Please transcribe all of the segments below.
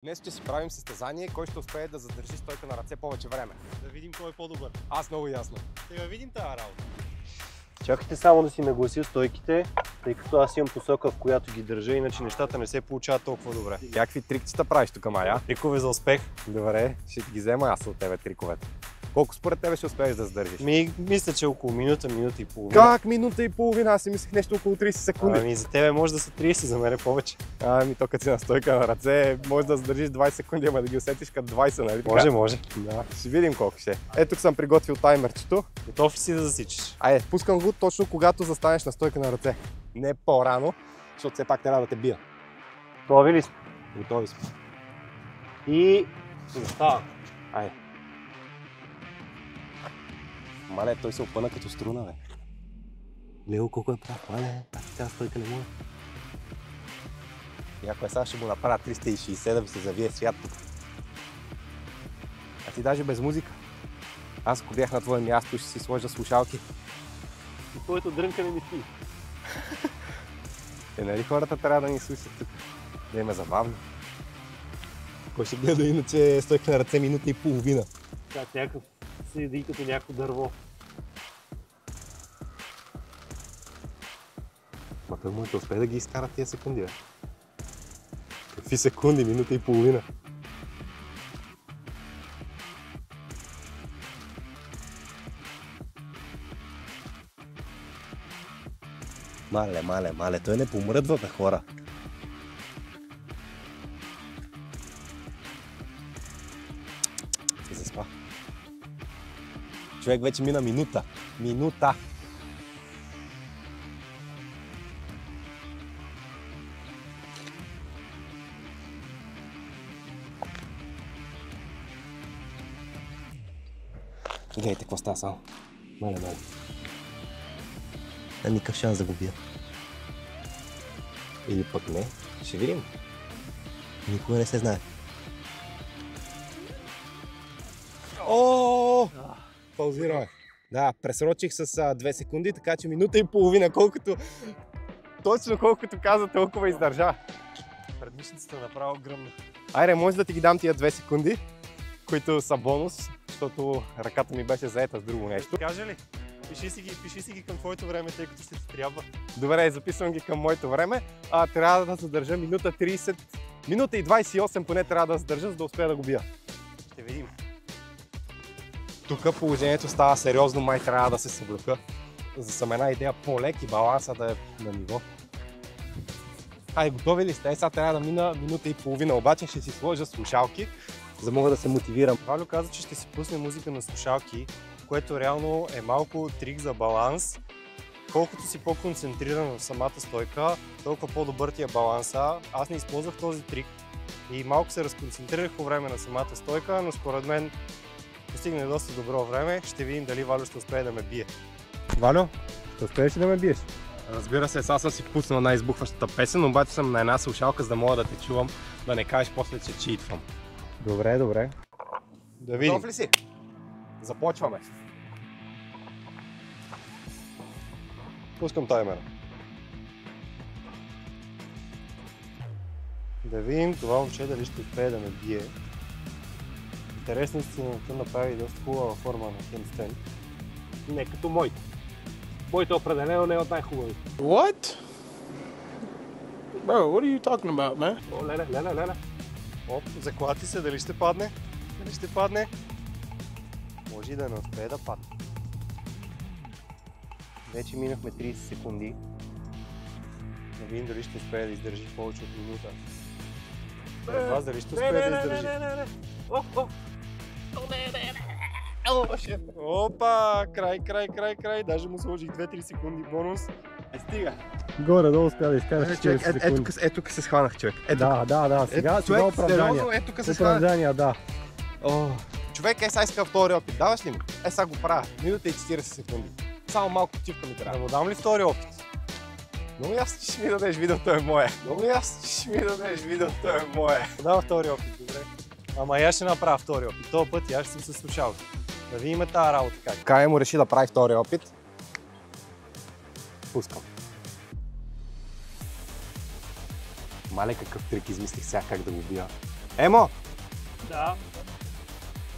Днес ще си правим състезание, кой ще успее да задържи стойка на ръце повече време. Да видим кой е по-добър. Аз много ясно. Сега видим тази работа. Чакайте само да си наглася стойките, тъй като аз имам посока, в която ги държа, иначе нещата не се получават толкова добре. Какви трикчета правиш тук, Майя? Трикове за успех. Добре, ще ги взема аз от тебе триковете. Колко според тебе ще успееш да задържиш? Мисля, че около минута и половина. Как минута и половина? Аз си мислех нещо около 30 секунди. Ами за тебе може да са 30, за мен е повече. Ами то като си на стойка на ръце, може да задържиш 20 секунди, ама да ги усетиш като 20, нали? Може. Да, ще видим колко ще. Ето тук съм приготвил таймерчето. Готов ли си да засичаш? Айде, пускам го точно когато застанеш на стойка на ръце. Не по-рано, защото все пак трябва да те бия. Готови ли сме? Готови сме. И застава. Айде. Мале, той се опъна като струна, бе. Лео, колко е прав? Мале, тази стойка не може. И ако сега ще го направя 360 да ви се завие свят тук. А ти даже без музика. Аз ако бях на твое място, ще си сложа слушалки. И твоето дрънкане ми спи. Нали хората трябва да ни слушат тук? Да им е забавно. Кой ще гледа иначе стойка на ръце минута и половина? Как някакъв седи като някакво дърво. Ма той може да успее да ги изкара тия секунди, бе. Какви секунди, минута и половина? Мале, той не помръдва, бе, хора. Се заспа. Човек вече мина минута. Минута! Гледайте какво става само. Мале. Никакъв шанс да го бия. Или пък не. Ще видим. Никога не се знае. О! Паузираме. Да, пресрочих с 2 секунди, така че минута и половина, точно колкото каза, толкова издържа. Предмишницата направо гръмна. Айде, може да ти ги дам тия 2 секунди, които са бонус, защото ръката ми беше заета с друго нещо. Кажа ли? Пиши си ги към твоето време, тъй като ще ти трябва. Добре, записвам ги към моето време. Трябва да задържа минута 30, минута и 28 поне трябва да задържа, за да успея да го бия. Ще видим. Тук положението става сериозно, май трябва да се съблека. За да съм една идея по-лек и баланса да е на ниво. Айде, готови ли сте? Сега трябва да мина минута и половина, обаче ще си сложа слушалки, за да мога да се мотивирам. Валю каза, че ще си пусне музика на слушалки, което реално е малко трик за баланс. Колкото си по-концентриран в самата стойка, толкова по-добър ти е баланса. Аз не използвах този трик и малко се разконцентрирах по време на самата стойка, но според мен постигне доста добро време. Ще видим дали Валю ще успее да ме бие. Валю, ще успееш ли да ме биеш? Разбира се, сега съм си пуснал най-избухващата песен, обаче съм на една слушалка, за да мога да те чувам, да не кажеш после, че читвам. Добре. Да видим. Готов ли си? Започваме. Пускам таймера. Да видим това момче дали ще успее да ме бие. Интересно истината направи доста хубава форма на хендстенд. Не като моите. Моите определено не е от най-хубавите. What? Bro, what are you talking about, man? О, леле. Оп, заклати се, дали ще падне? Може и да не успее да падне. Вече минахме 30 секунди. Да видим дали ще успее да издържи повече от минута. От вас дали ще успее да издържи? Опа! Край! Даже му сложих 2-3 секунди бонус. Стига! Горе-долу успя да изкараш 40 секунди. Ето тук се схванах, човек. Да. Сега оправдания. Ето тук се схванах. Оправдания, да. Човек, сега иска втори опит. Даваш ли ми? Сега го правя. Минута и 40 секунди. Само малко чивка ми трябва. Да му дам ли втори опит? Много ясно, че ще ми дадеш видеото е мое. Дава втори опит, добре. Ама я ще направя втори опит. Този път я ще съм се слушал. Да видим тази работа как. Кай му реши да прави втори опит. Пускам. Мале, какъв трик измислих сега как да го бия. Емо! Да.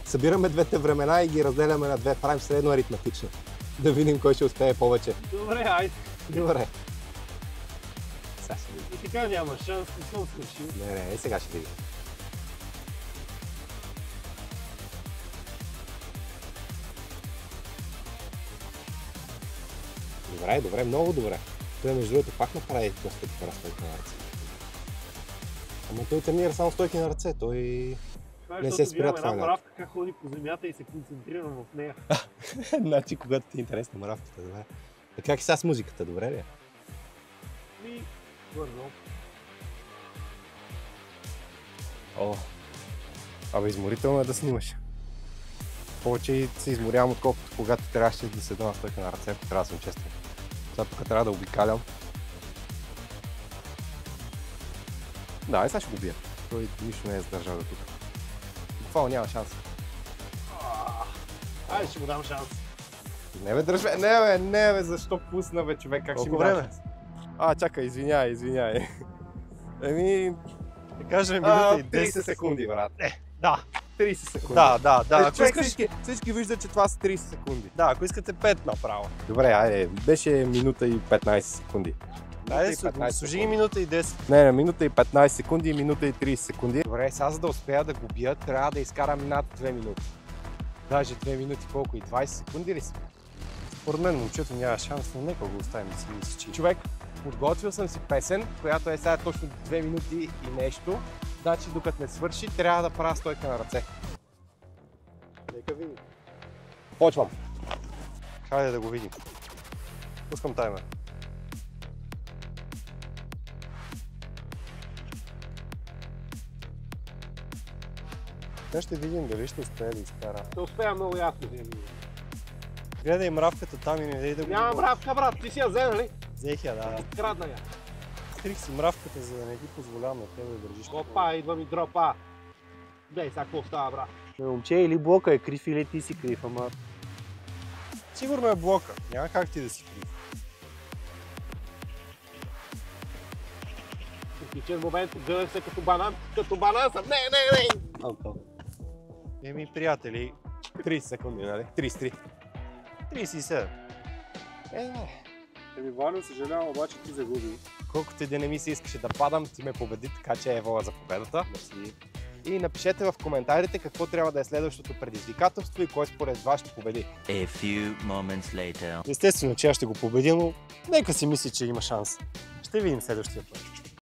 Събираме двете времена и ги разделяме на две. Правим средно аритметично. Да видим кой ще успее повече. Добре, айде. Добре. Сега ще видим. И така няма шанс, не съм свършил. Не, сега ще видим. Добре, много добре. Той между другото пак направи доста добра стойка на ръце. Ама той тренира само стойки на ръце, той не се спира това. Една мравка как ходи по земята и се концентрира в нея. Значи, когато ти е интересна мравката, добре. Така как и сега с музиката, добре ли? И върно. О, абе изморително е да снимаш. Повече и се изморявам, отколкото когато трябваше да седа на стойка на ръце, ако трябва да съм честен. Сега тук трябва да обикалям. Да, и сега ще го бия. Той нищо не е задържал до тук. Буквално няма шанс. Айде, ще му дам шанс. Не бе, дръж бе, не бе, защо пусна бе, човек, как ще ми дам шанс? Чакай, извиняй. Еми, да кажем минута и 10 секунди, брат. Да. 30 секунди. Да. Ако всички виждат, че това са 30 секунди. Да, ако искате 5 направо. Добре, айде, беше минута и 15 секунди. Айде, служи ги минута и 10. Не, минута и 15 секунди и минута и 30 секунди. Добре, сега за да успея да го бия, трябва да изкарам над 2 минути. Даже 2 минути колко и 20 секунди ли са? Според мен момчето няма шанс, но нека го оставим да си мисли. Човек, подготвил съм си песен, която е сега точно 2 минути и нещо. Значи докато не свърши, трябва да правя стойка на ръце. Нека видим. Почвам. Хайде да го видим. Пускам таймер. Сега ще видим дали ще успее да изкара. Ще успея много ясно да я видя. Гледай мравката там и не дай да го... Няма мравка, брат, ти си я взе, нали? Взех я, да. Крадна я. Трих си мравката, за да не ги позволявам на тебе да държиш. Опа, идва ми дропа. Дей, сега какво става, брат? Момче, или блока е крив, или ти си крив, ама... Сигурно е блока. Няма как ти да си крив. В критичен момент гледах се като банан съм. Не! Еми, приятели, 30 секунди, нали? 33. 37. Еми, Ваню, съжалявам, обаче ти загуби. Колкото и да не ми се искаше да падам, ти ме победи, така че е воля за победата. Мерси. И напишете в коментарите какво трябва да е следващото предизвикателство и кой според вас ще победи. A few moments later. Естествено, че аз ще го победя, но нека си мисли, че има шанс. Ще видим следващия път.